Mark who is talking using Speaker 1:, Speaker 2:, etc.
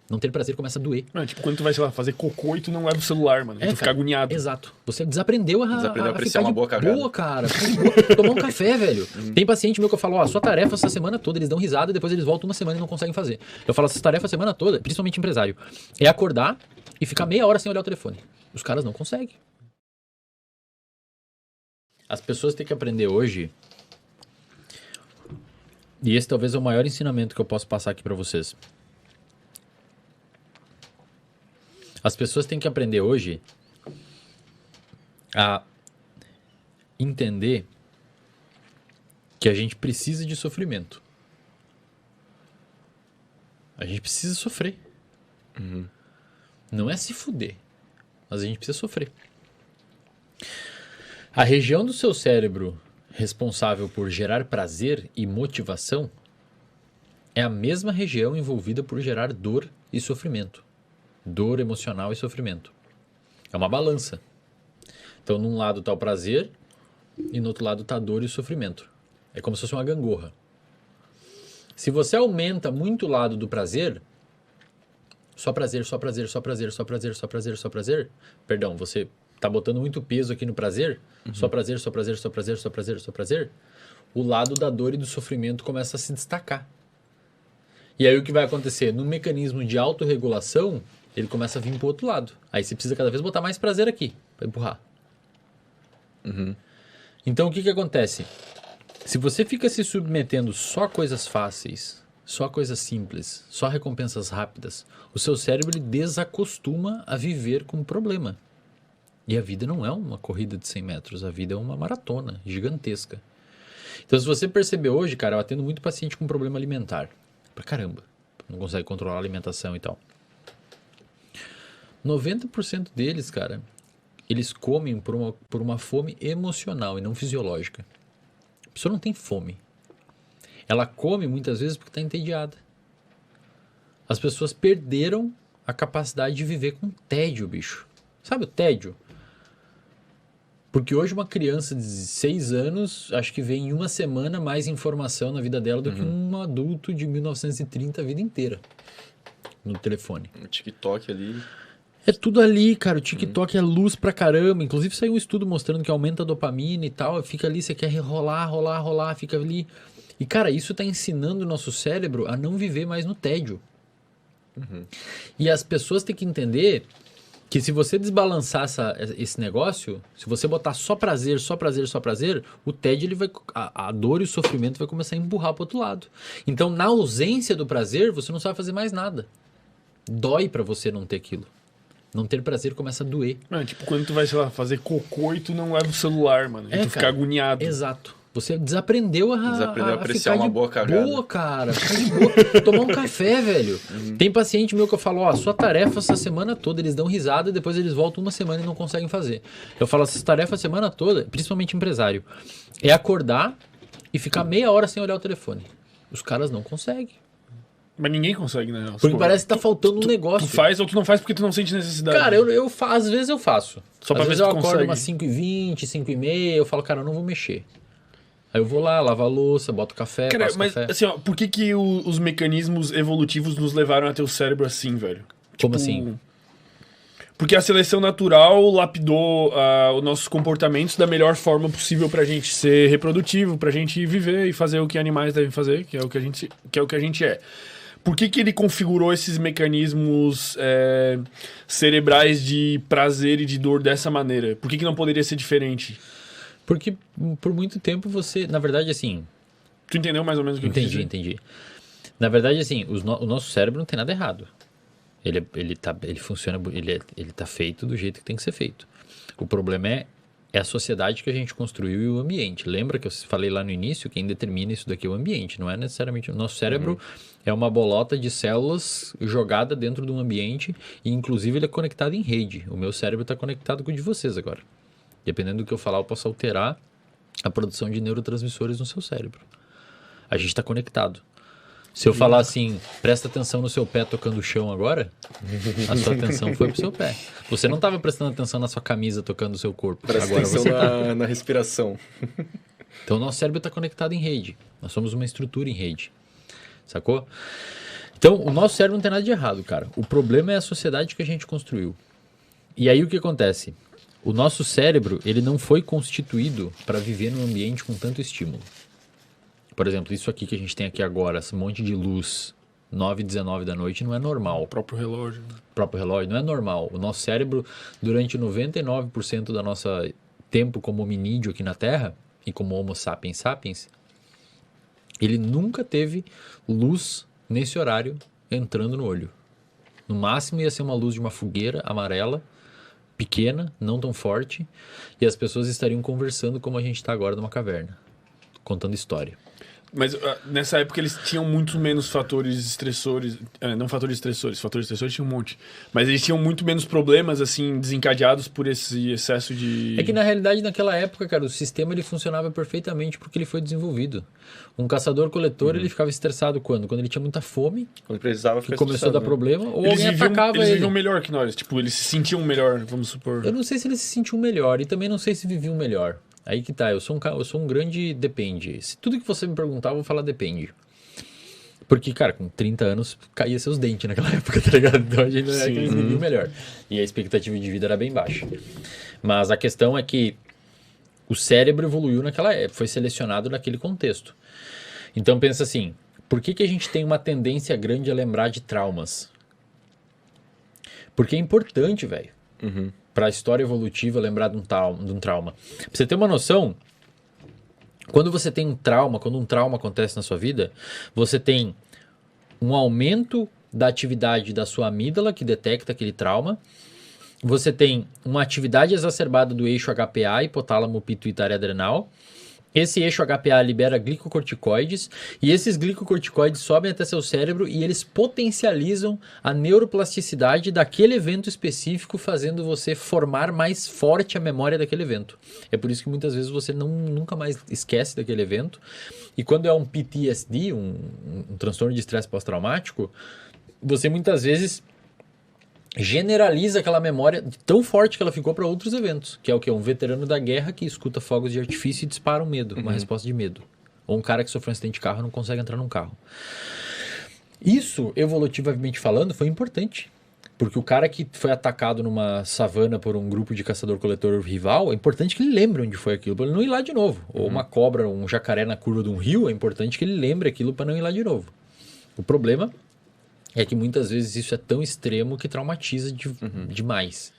Speaker 1: Não ter prazer começa a doer.
Speaker 2: Tipo, quando tu vai, sei lá, fazer cocô e tu não leva o celular, mano. Tu fica agoniado.
Speaker 1: Exato. Você desaprendeu a
Speaker 3: apreciar
Speaker 1: ficar
Speaker 3: uma boa cagada.
Speaker 1: boa, cara. Ficar de boa. Tomar um café, velho. Tem paciente meu que eu falo, sua tarefa essa semana toda, eles dão risada e depois eles voltam uma semana e não conseguem fazer. Eu falo, essa tarefa a semana toda, principalmente empresário, é acordar e ficar meia hora sem olhar o telefone. Os caras não conseguem. As pessoas têm que aprender hoje, e esse talvez é o maior ensinamento que eu posso passar aqui pra vocês. As pessoas têm que aprender hoje a entender que a gente precisa de sofrimento. A gente precisa sofrer. Não é se fuder, mas a gente precisa sofrer. A região do seu cérebro responsável por gerar prazer e motivação é a mesma região envolvida por gerar dor e sofrimento. Dor emocional e sofrimento. É uma balança. Então, num lado está o prazer e no outro lado está a dor e o sofrimento. É como se fosse uma gangorra. Se você aumenta muito o lado do prazer, só prazer, só prazer, só prazer, só prazer, só prazer, só prazer. Perdão, você está botando muito peso aqui no prazer, só prazer, só prazer, só prazer, só prazer, só prazer. O lado da dor e do sofrimento começa a se destacar. E aí o que vai acontecer? No mecanismo de autorregulação, ele começa a vir para o outro lado. Aí você precisa cada vez botar mais prazer aqui, para empurrar. Então o que acontece? Se você fica se submetendo só a coisas fáceis, só a coisas simples, só a recompensas rápidas, o seu cérebro ele desacostuma a viver com problema. E a vida não é uma corrida de 100 metros, a vida é uma maratona gigantesca. Então se você perceber hoje, cara, eu atendo muito paciente com problema alimentar. Pra caramba. Não consegue controlar a alimentação e tal. 90% deles, cara, eles comem por uma fome emocional e não fisiológica. A pessoa não tem fome. Ela come muitas vezes porque está entediada. As pessoas perderam a capacidade de viver com tédio, bicho. Sabe o tédio? Porque hoje uma criança de 6 anos, acho que vê em uma semana mais informação na vida dela do que um adulto de 1930 a vida inteira. No telefone.
Speaker 3: O TikTok ali...
Speaker 1: É tudo ali, cara. O TikTok é luz pra caramba. Inclusive saiu um estudo mostrando que aumenta a dopamina e tal. Fica ali, você quer rolar, fica ali. E, cara, isso tá ensinando o nosso cérebro a não viver mais no tédio. E as pessoas têm que entender que se você desbalançar esse negócio, se você botar só prazer, só prazer, só prazer, o tédio, ele vai, a dor e o sofrimento vai começar a empurrar pro outro lado. Então, na ausência do prazer, você não sabe fazer mais nada. Dói pra você não ter aquilo. Não ter prazer começa a doer.
Speaker 2: Tipo, quando tu vai, sei lá, fazer cocô e tu não leva o celular, mano. E tu fica agoniado.
Speaker 1: Exato. Você desaprendeu a
Speaker 3: apreciar
Speaker 1: ficar
Speaker 3: uma boa cagada.
Speaker 1: Boa, cara. Ficar de boa. Tomar um café, velho. Tem paciente meu que eu falo, sua tarefa essa semana toda, eles dão risada e depois eles voltam uma semana e não conseguem fazer. Eu falo, essa tarefa a semana toda, principalmente empresário, é acordar e ficar meia hora sem olhar o telefone. Os caras não conseguem.
Speaker 2: Mas ninguém consegue, né?
Speaker 1: Porque parece que tá faltando um negócio.
Speaker 2: Tu faz ou tu não faz porque tu não sente necessidade.
Speaker 1: Cara, às vezes eu faço.
Speaker 2: Só pra
Speaker 1: às
Speaker 2: ver
Speaker 1: vezes
Speaker 2: se
Speaker 1: eu
Speaker 2: tu
Speaker 1: acordo
Speaker 2: consegue.
Speaker 1: umas 5h20, 5h30, eu falo, cara, eu não vou mexer. Aí eu vou lá, lavo a louça, boto café,
Speaker 2: Cara,
Speaker 1: passo
Speaker 2: mas
Speaker 1: café.
Speaker 2: assim, por que os mecanismos evolutivos nos levaram a ter o cérebro assim, velho?
Speaker 1: Como assim?
Speaker 2: Porque a seleção natural lapidou os nossos comportamentos da melhor forma possível pra gente ser reprodutivo, pra gente viver e fazer o que animais devem fazer, que é o que a gente é. Por que ele configurou esses mecanismos cerebrais de prazer e de dor dessa maneira? Por que não poderia ser diferente?
Speaker 1: Porque por muito tempo você... Na verdade, assim...
Speaker 2: Tu entendeu mais ou menos o que eu quis dizer?
Speaker 1: Entendi. Na verdade, assim, o nosso cérebro não tem nada errado. Ele funciona... Ele tá feito do jeito que tem que ser feito. O problema é a sociedade que a gente construiu e o ambiente. Lembra que eu falei lá no início? Quem determina isso daqui é o ambiente, não é necessariamente... O nosso cérebro é uma bolota de células jogada dentro de um ambiente e, inclusive, ele é conectado em rede. O meu cérebro está conectado com o de vocês agora. Dependendo do que eu falar, eu posso alterar a produção de neurotransmissores no seu cérebro. A gente está conectado. Se eu falar assim, presta atenção no seu pé tocando o chão agora, a sua atenção foi pro seu pé. Você não estava prestando atenção na sua camisa tocando o seu corpo.
Speaker 3: Presta
Speaker 1: agora
Speaker 3: atenção
Speaker 1: você tá.
Speaker 3: na respiração.
Speaker 1: Então, o nosso cérebro está conectado em rede. Nós somos uma estrutura em rede. Sacou? Então, o nosso cérebro não tem nada de errado, cara. O problema é a sociedade que a gente construiu. E aí o que acontece? O nosso cérebro, ele não foi constituído para viver num ambiente com tanto estímulo. Por exemplo, isso aqui que a gente tem aqui agora, esse monte de luz, 9h19 da noite, não é normal.
Speaker 2: O próprio relógio.
Speaker 1: O próprio relógio não é normal. O nosso cérebro, durante 99% da nossa tempo como hominídeo aqui na Terra, e como Homo sapiens sapiens, ele nunca teve luz nesse horário entrando no olho. No máximo ia ser uma luz de uma fogueira amarela, pequena, não tão forte, e as pessoas estariam conversando como a gente está agora numa caverna, contando história.
Speaker 2: Mas nessa época eles tinham muito menos fatores estressores. Não fatores estressores tinham um monte. Mas eles tinham muito menos problemas, assim, desencadeados por esse excesso de...
Speaker 1: É que na realidade, naquela época, cara, o sistema ele funcionava perfeitamente porque ele foi desenvolvido. Um caçador-coletor, ele ficava estressado quando? Quando ele tinha muita fome,
Speaker 3: Quando precisava
Speaker 1: que
Speaker 3: ficar
Speaker 1: começou a dar
Speaker 3: estressado, né?
Speaker 1: problema, ou
Speaker 2: Eles
Speaker 1: alguém atacava
Speaker 2: eles
Speaker 1: ele.
Speaker 2: viviam melhor que nós. Tipo, eles se sentiam melhor, vamos supor.
Speaker 1: Eu não sei se eles se sentiam melhor e também não sei se viviam melhor. Aí que tá, eu sou um grande depende. Se tudo que você me perguntar, eu vou falar depende. Porque, cara, com 30 anos, caía seus dentes naquela época, tá ligado? Então a gente não é que eles viviam melhor. E a expectativa de vida era bem baixa. Mas a questão é que o cérebro evoluiu naquela época, foi selecionado naquele contexto. Então pensa assim, por que a gente tem uma tendência grande a lembrar de traumas? Porque é importante, velho. Para a história evolutiva lembrar de um trauma. Pra você ter uma noção, quando você tem um trauma, quando um trauma acontece na sua vida, você tem um aumento da atividade da sua amígdala, que detecta aquele trauma. Você tem uma atividade exacerbada do eixo HPA, hipotálamo pituitário adrenal. Esse eixo HPA libera glicocorticoides e esses glicocorticoides sobem até seu cérebro e eles potencializam a neuroplasticidade daquele evento específico, fazendo você formar mais forte a memória daquele evento. É por isso que muitas vezes você nunca mais esquece daquele evento. E quando é um PTSD, um transtorno de estresse pós-traumático, você muitas vezes generaliza aquela memória tão forte que ela ficou para outros eventos, que é o que? Um veterano da guerra que escuta fogos de artifício e dispara um medo, uma resposta de medo. Ou um cara que sofreu um acidente de carro e não consegue entrar num carro. Isso, evolutivamente falando, foi importante. Porque o cara que foi atacado numa savana por um grupo de caçador-coletor rival, é importante que ele lembre onde foi aquilo, para ele não ir lá de novo. Ou uma cobra, um jacaré na curva de um rio, é importante que ele lembre aquilo para não ir lá de novo. O problema é que muitas vezes isso é tão extremo que traumatiza demais.